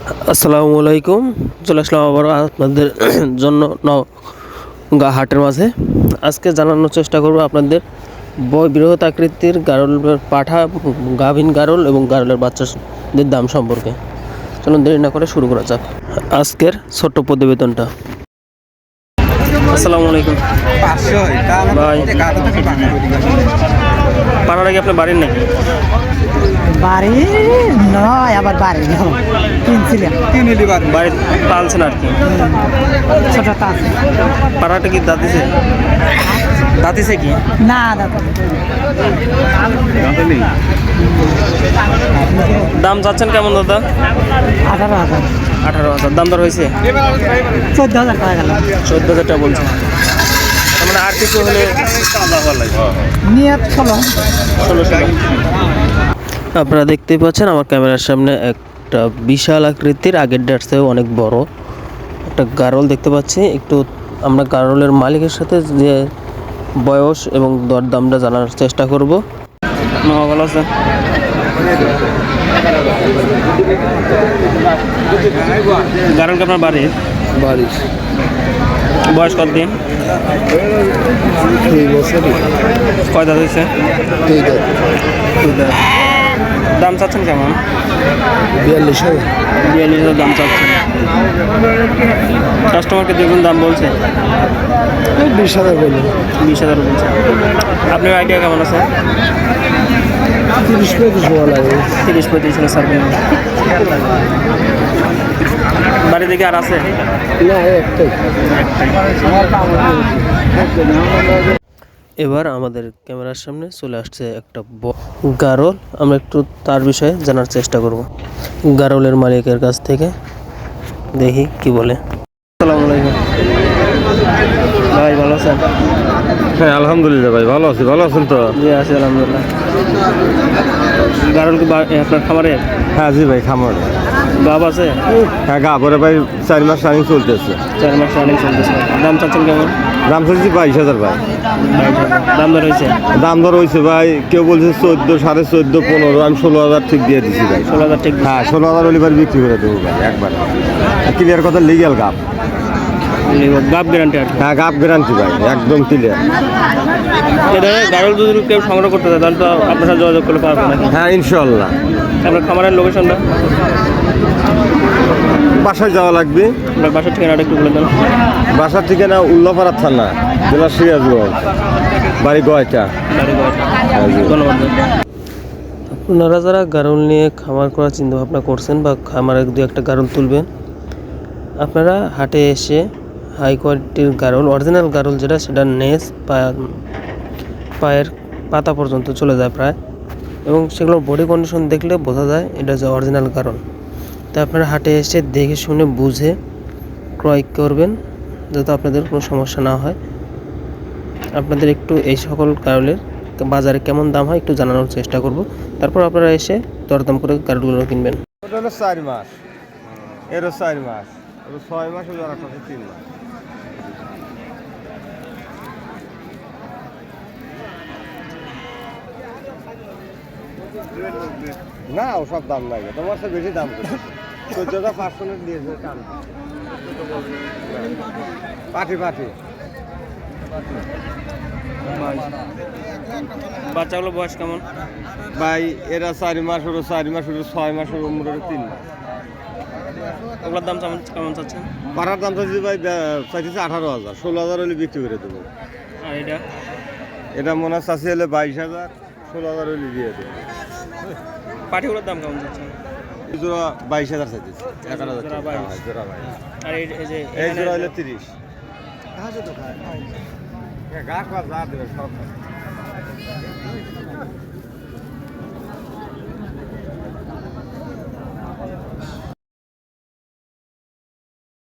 আসসালামু আলাইকুম। চলে আসলাম আবার আপনাদের জন্য নওগাঁ হাটের মাঝে। আজকে জানানোর চেষ্টা করব আপনাদের বৃহৎ আকৃতির গারলের পাঠা, গাভীন গারল এবং গারলের বাচ্চাদের দাম সম্পর্কে। চলুন দেরি না করে শুরু করা যাক আজকের ছোট্ট প্রতিবেদনটা। আসসালামু আলাইকুম ভাই। পাড়ার আগে আপনার বাড়ির নাকি? বাড়ি নয়, আবার বাড়ি কিনছিলাম, বাড়ি পালছেন আর কি। ছোটটা আছে। পাড়াটা কি দাঁতিছে? দাঁতিছে কি না দাদা, দাম চাচ্ছেন কেমন দাদা? 18,000, 18,000 দাম দর হয়েছে? 14,000 টাকা গেল। 14,000 টাকা বলছে। তার মানে আর কিছু হলে নিয়ত 16। আপনারা দেখতেই পাচ্ছেন আমার ক্যামেরার সামনে একটা বিশাল আকৃতির, আগের ডেটসেও অনেক বড় একটা গারল দেখতে পাচ্ছি। একটু আমরা গারলের মালিকের সাথে যে বয়স এবং দরদামটা জানার চেষ্টা করব। ভালো আছে? গারলকে আপনার বাড়ির বয়স কত দিন? কয় দাঁত হয়েছে? দাম চাচ্ছেন কেমন? 42,000 দাম চাচ্ছেন। কাস্টমারকে দেখুন দাম বলছে 20,000 বলুন। 20,000 বলছে। আপনার আইডিয়া কেমন আছে? 30-35 বলা লাগে। 30-35 হলে স্যার। বাড়ি থেকে আর আছে? না, একটাই। এবার আমাদের ক্যামেরার সামনে চলে আসছে একটা গারল। আমরা একটু তার বিষয়ে জানার চেষ্টা করব গারলের মালিকের কাছ থেকে। দেখি কি বলে। আসসালামু আলাইকুম ভাই, ভালো আছেন? হ্যাঁ আলহামদুলিল্লাহ ভাই, ভালো আছি। ভালো আছেন তো? জি আছি আলহামদুলিল্লাহ। গারল কি আপনার খামারে? হ্যাঁ জি ভাই, খামার। গাব আছে? হ্যাঁ গা পরে ভাই 4 মাস রানিং চলতেছে। 4 মাস রানিং চলতেছে। দাম চাচ্ছেন কেমন? দাম চলছে 22,000 ভাই। 22,000 দাম দর হয়েছে? দাম দর হয়েছে ভাই, কেউ বলছে 14, 14.5, 15। আমি 16,000 ঠিক দিয়ে দিছি ভাই। 16,000 ঠিক? হ্যাঁ 16,000 হলে এবার বিক্রি করে দেবো ভাই একবার। ক্লিয়ার কথা, লিগ্যাল গাপ। গাব গ্যারান্টি আর কি? হ্যাঁ গাপ গ্যারান্টি ভাই, একদম ক্লিয়ার। এটা গারল যদি কেউ সংগ্রহ করতে চায় তাহলে তো আপনার সাথে যোগাযোগ করলে পারবেন নাকি? হ্যাঁ ইনশাল্লাহ। আপনার খামারের লোকেশনটা? বাসায় যাওয়া লাগবে। আপনার বাসার ঠিকানাটা একটু বলে দেন। বাসার ঠিকানা উল্লাপাড়া থানা, জেলা সিরাজগঞ্জ, বাড়ি গয়টা। ধন্যবাদ। আপনারা যারা গারল নিয়ে খামার করার চিন্তা ভাবনা করছেন বা খামারে দু একটা গারল তুলবেন, আপনারা হাটে এসে হাই কোয়ালিটির গারল, অরিজিনাল গারল যেটা, সেটা নেস পায়ের পাতা পর্যন্ত চলে যায় প্রায়, এবং সেগুলোর বডি কন্ডিশন দেখলে বোঝা যায় এটা যে অরিজিনাল গারল। তাই আপনারা হাটে এসে দেখে শুনে বুঝে ক্রয় করবেন যাতে আপনাদের কোনো সমস্যা না হয়। আপনাদের একটু এই সকল গারলের বাজারে কেমন দাম হয় একটু জানানোর চেষ্টা করব, তারপর আপনারা এসে দরদাম করে গারলগুলো কিনবেন। ওটা হলো 4 মাস, এরও 4 মাস, 6 মাস, ওই জোড়াটা 3 মাস। না ওসব দাম লাগে, তোমার সে বেশি দাম করছে। 14,500 দিয়েছে কান। পাঠি বাচ্চাগুলো বয়স কেমন? ভাই এরা 4 মাস, ওরা 4 মাস, ওরা 6 মাস, ওরা 3 মাস। ওগুলোর দাম কেমন চাচ্ছেন? পাড়ার দাম চাইছি ভাই, চাইতেছে 18,000, 16,000 হলে বিক্রি করে দেবো। আর এটা মনে হয় চাষি হলে 22,000, 16,000 হলে দিয়ে দেবো। পাটিগুলোর দাম কেমন চাচ্ছেন? এই জোড়া 22,000 চাইতেছে, 11,000 জোড়া 22। জোড়া ভাই। আর এই যে এই জোড়া হলে 30। গা খা যা দেবে সব।